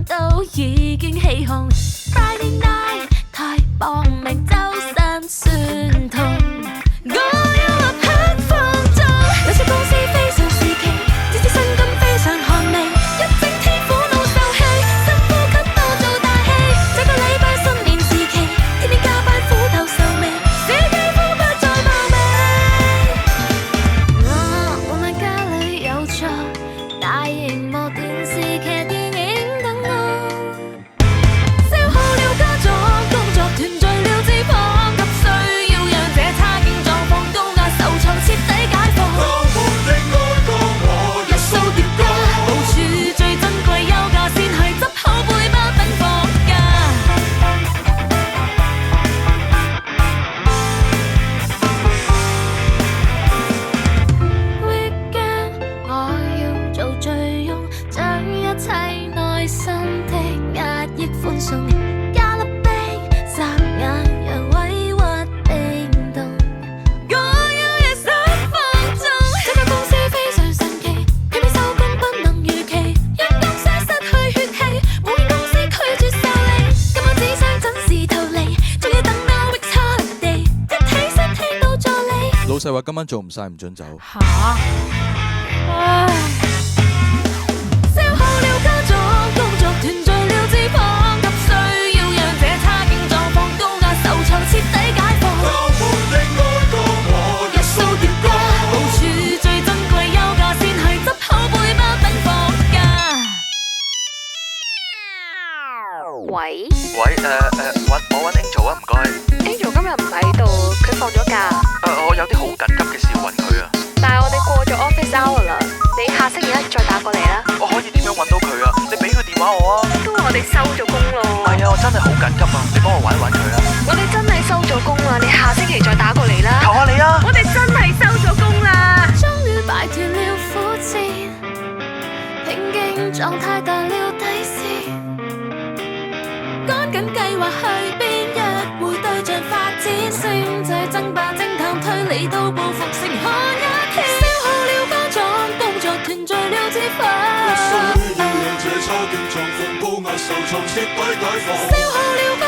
都已經起哄。Friday night 太搏命，周身酸痛。我要立刻放縱，有些公司非常時期，只知薪金非常寒微，一整天苦惱受氣，深呼吸多做大戲。這個禮拜新年時期，天天加班苦鬥愁眉，小肌膚不再茂密。我會喺家裏有座大螢幕電視劇電影等我，消耗了家族工作團聚了脂肪，急需要讓這差勁狀況高壓受創徹底解放。我們的愛歌和一數疊加，部署最珍貴休假，先去執好背包等放假。Weekend 我要做最勇，將一切內心的壓抑寬鬆，加粒冰霎眼讓委屈冰凍。我要夜深放縱，這間公司非常神奇，偏偏收工不能預期，因公司失去血氣，無緣公司拒絕受理。今晚只想準時逃離，仲要等到 week holiday，一起身聽到助理。老細話今晚做唔晒唔准走。嚇！唉，消耗了家族工作團聚了脂肪，急需要讓這差勁狀況高壓受創徹底解放。我們的愛歌和一數疊加，部署最珍貴休假，先去執好背包等放假。喂喂，我揾 Angel 啊，唔該。 ，Angel 今日唔喺度，佢放咗假。我有啲好緊急嘅事要揾佢啊。但係我哋過咗 office hour 啦，你下星期一再打過嚟啦。我可以點樣揾到佢啊？你俾佢電話我啊。都話我哋收咗工咯。唔係啊，我真係好緊急啊！你幫我揾一揾佢啦。我哋真係收咗工啦，你下星期再打過嚟啦。求下你啊！我哋真係收咗工啦。終於擺脫了苦戰，平靜狀態達了底線，趕緊計劃去邊一會對象發展，星際爭霸偵探推理到報復成看一天，消耗了家族工作團聚了脂肪，需要讓這差勁狀況高壓受創徹底解放。消耗了家